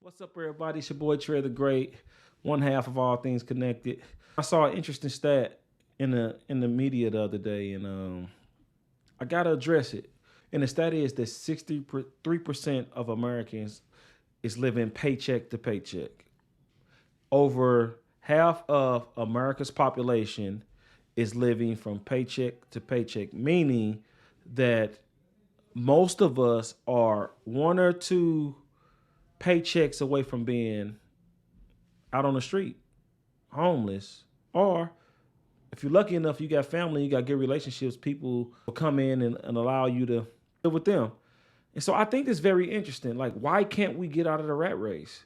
What's up, everybody? It's your boy Trey the Great, one half of All Things Connected. I saw an interesting stat in the media the other day, and I gotta address it. And the stat is that 63% of Americans is living paycheck to paycheck. Over half of America's population is living from paycheck to paycheck, meaning that most of us are one or two paychecks away from being out on the street, homeless, or if you're lucky enough, you got family, you got good relationships, people will come in and allow you to live with them. And so I think it's very interesting. Like, why can't we get out of the rat race?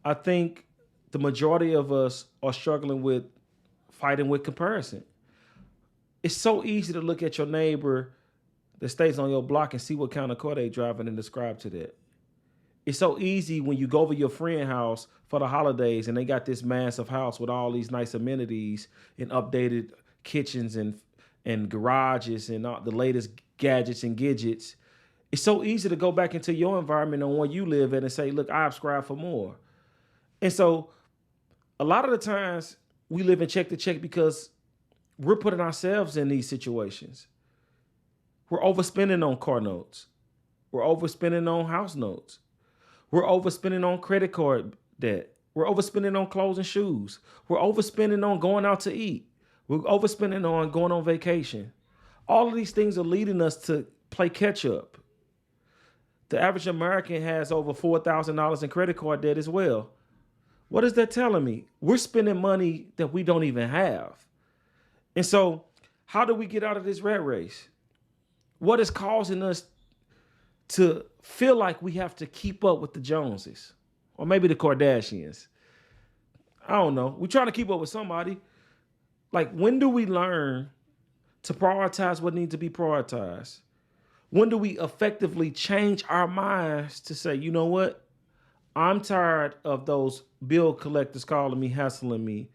I think the majority of us are struggling with fighting with comparison. It's so easy to look at your neighbor that stays on your block and see what kind of car they driving and describe to that. It's so easy when you go over your friend's house for the holidays and they got this massive house with all these nice amenities and updated kitchens and garages and all the latest gadgets and gadgets. It's so easy to go back into your environment and where you live at and say, look, I subscribe for more. And so a lot of the times we live in check to check because we're putting ourselves in these situations. We're overspending on car notes. We're overspending on house notes. We're overspending on credit card debt. We're overspending on clothes and shoes. We're overspending on going out to eat. We're overspending on going on vacation. All of these things are leading us to play catch up. The average American has over $4,000 in credit card debt as well. What is that telling me? We're spending money that we don't even have. And so how do we get out of this rat race? What is causing us to feel like we have to keep up with the Joneses or maybe the Kardashians? I don't know. We're trying to keep up with somebody. Like, when do we learn to prioritize what needs to be prioritized? When do we effectively change our minds to say, you know what? I'm tired of those bill collectors calling me, hassling me.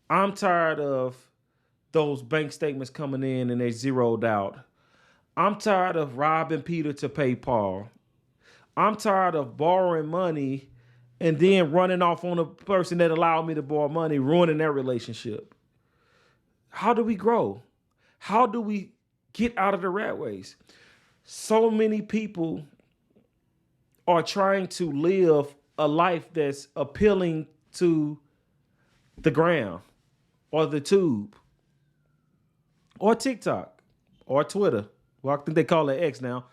I'm tired of those bank statements coming in and they zeroed out. I'm tired of robbing Peter to pay Paul. I'm tired of borrowing money and then running off on the person that allowed me to borrow money, ruining their relationship. How do we grow? How do we get out of the rat race? So many people are trying to live a life that's appealing to the gram or the tube or TikTok or Twitter. Well, I think they call it X now.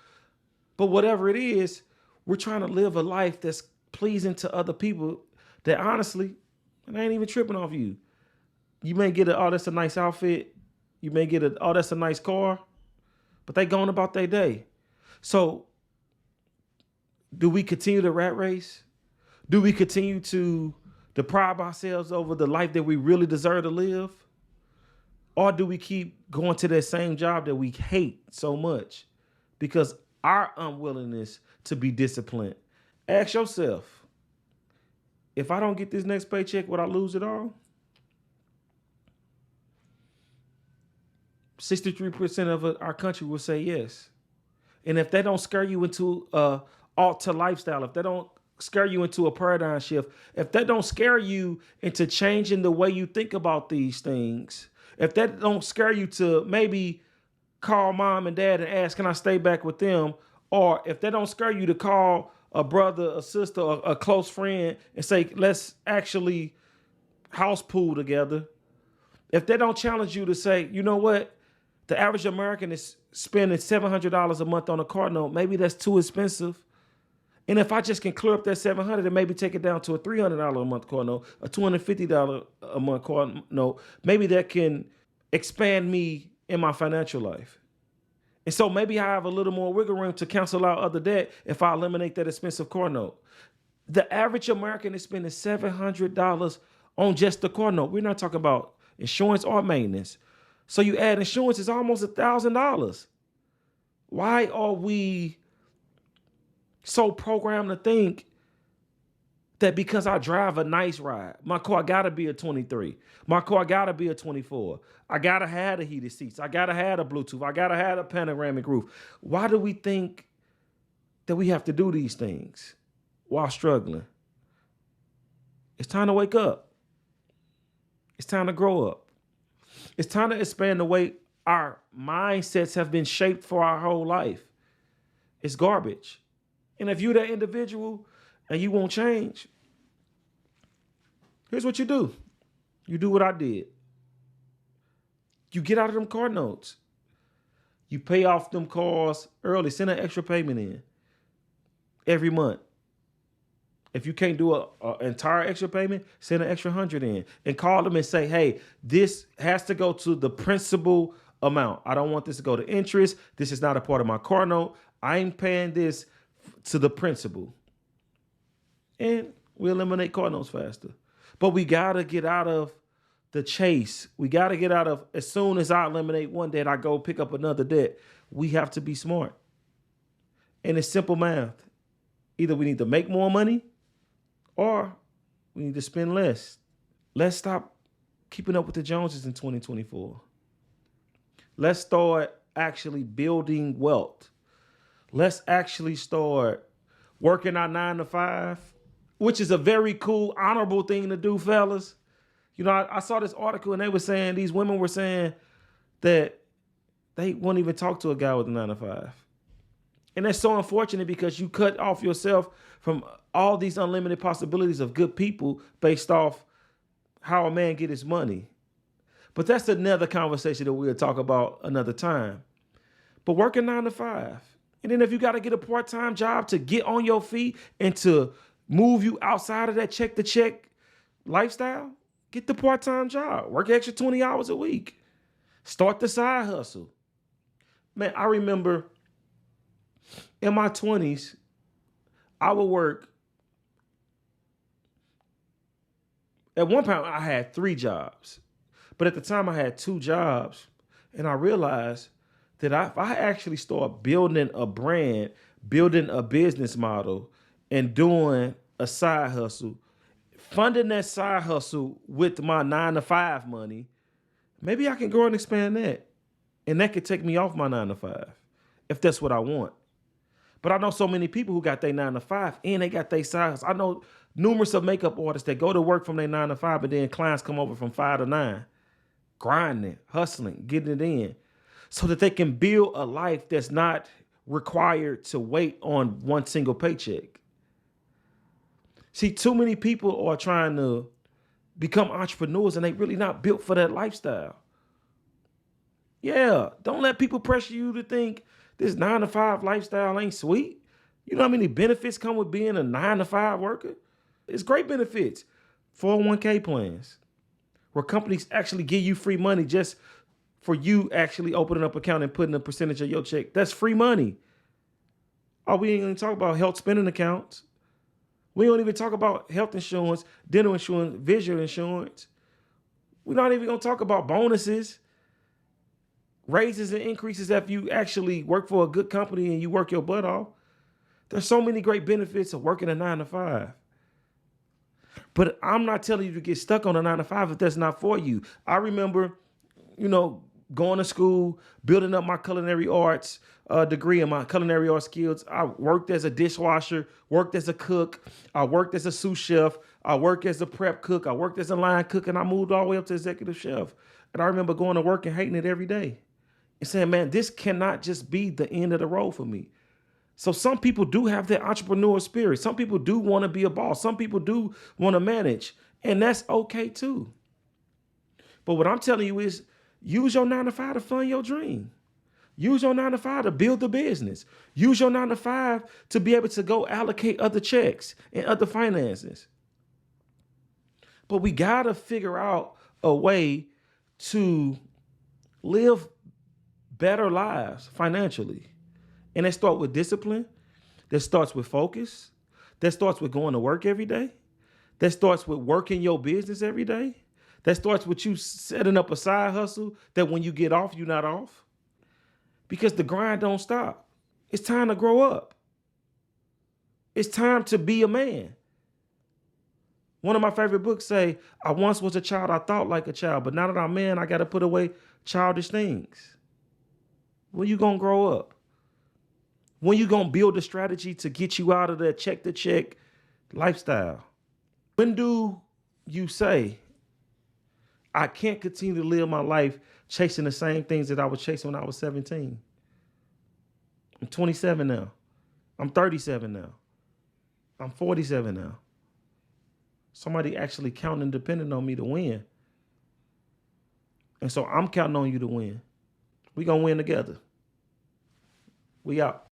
But whatever it is, we're trying to live a life that's pleasing to other people that honestly, it ain't even tripping off you. You may get oh, that's a nice outfit. You may get oh, that's a nice car. But they going about their day. So do we continue the rat race? Do we continue to deprive ourselves over the life that we really deserve to live? Or do we keep going to that same job that we hate so much because our unwillingness to be disciplined? Ask yourself, if I don't get this next paycheck, would I lose it all? 63% of our country will say yes. And if they don't scare you into alter lifestyle, if they don't scare you into a paradigm shift, if that don't scare you into changing the way you think about these things, if that don't scare you to maybe call mom and dad and ask, can I stay back with them? Or if that don't scare you to call a brother, a sister, or a close friend and say, let's actually house pool together. If they don't challenge you to say, you know what? The average American is spending $700 a month on a car note. Maybe that's too expensive. And if I just can clear up that $700 and maybe take it down to a $300 a month car note, a $250 a month car note, maybe that can expand me in my financial life. And so maybe I have a little more wiggle room to cancel out other debt if I eliminate that expensive car note. The average American is spending $700 on just the car note. We're not talking about insurance or maintenance. So you add insurance, it's almost $1,000. Why are we so programmed to think that because I drive a nice ride, my car gotta be a 23, my car gotta be a 24, I gotta have the heated seats, I gotta have the Bluetooth, I gotta have a panoramic roof? Why do we think that we have to do these things while struggling? It's time to wake up. It's time to grow up. It's time to expand the way our mindsets have been shaped for our whole life. It's garbage. And if you're that individual and you won't change, here's what you do. You do what I did. You get out of them car notes. You pay off them cars early. Send an extra payment in every month. If you can't do an entire extra payment, send an extra 100 in and call them and say, hey, this has to go to the principal amount. I don't want this to go to interest. This is not a part of my car note. I ain't paying this to the principal. And we eliminate car notes faster. But we got to get out of the chase. We got to get out of, as soon as I eliminate one debt, I go pick up another debt. We have to be smart. And it's simple math. Either we need to make more money or we need to spend less. Let's stop keeping up with the Joneses in 2024. Let's start actually building wealth. Let's actually start working our 9 to 5, which is a very cool, honorable thing to do, fellas. You know, I saw this article and they were saying, these women were saying that they won't even talk to a guy with a 9 to 5. And that's so unfortunate because you cut off yourself from all these unlimited possibilities of good people based off how a man get his money. But that's another conversation that we'll talk about another time. But working 9 to 5. And then if you got to get a part-time job to get on your feet and to move you outside of that check-to-check lifestyle, get the part-time job. Work extra 20 hours a week. Start the side hustle. Man, I remember in my 20s, I would work. At one point, I had 3 jobs. But at the time, I had 2 jobs. And I realized that if I actually start building a brand, building a business model, and doing a side hustle, funding that side hustle with my 9 to 5 money, maybe I can grow and expand that. And that could take me off my 9 to 5 if that's what I want. But I know so many people who got their 9 to 5 and they got their side hustle. I know numerous of makeup artists that go to work from their 9 to 5, but then clients come over from 5 to 9, grinding, hustling, getting it in, so that they can build a life that's not required to wait on one single paycheck. See, too many people are trying to become entrepreneurs and they really not built for that lifestyle. Yeah, don't let people pressure you to think this 9 to 5 lifestyle ain't sweet. You know how many benefits come with being a 9 to 5 worker? It's great benefits. 401k plans, where companies actually give you free money just for you actually opening up an account and putting a percentage of your check. That's free money. Oh, we ain't gonna talk about health spending accounts. We don't even talk about health insurance, dental insurance, vision insurance. We're not even gonna talk about bonuses, raises and increases if you actually work for a good company and you work your butt off. There's so many great benefits of working a 9 to 5. But I'm not telling you to get stuck on a 9 to 5 if that's not for you. I remember, going to school, building up my culinary arts degree and my culinary arts skills. I worked as a dishwasher, worked as a cook. I worked as a sous chef. I worked as a prep cook. I worked as a line cook, and I moved all the way up to executive chef. And I remember going to work and hating it every day and saying, man, this cannot just be the end of the road for me. So some people do have that entrepreneur spirit. Some people do want to be a boss. Some people do want to manage, and that's okay too. But what I'm telling you is use your 9 to 5 to fund your dream. Use your 9 to 5 to build the business. Use your 9 to 5 to be able to go allocate other checks and other finances. But we got to figure out a way to live better lives financially. And that starts with discipline. That starts with focus. That starts with going to work every day. That starts with working your business every day. That starts with you setting up a side hustle that when you get off, you're not off. Because the grind don't stop. It's time to grow up. It's time to be a man. One of my favorite books say, I once was a child, I thought like a child, but now that I'm a man, I got to put away childish things. When you going to grow up? When you going to build a strategy to get you out of that check-to-check lifestyle? When do you say, I can't continue to live my life chasing the same things that I was chasing when I was 17. I'm 27 now. I'm 37 now. I'm 47 now. Somebody actually counting and depending on me to win. And so I'm counting on you to win. We gonna win together. We out.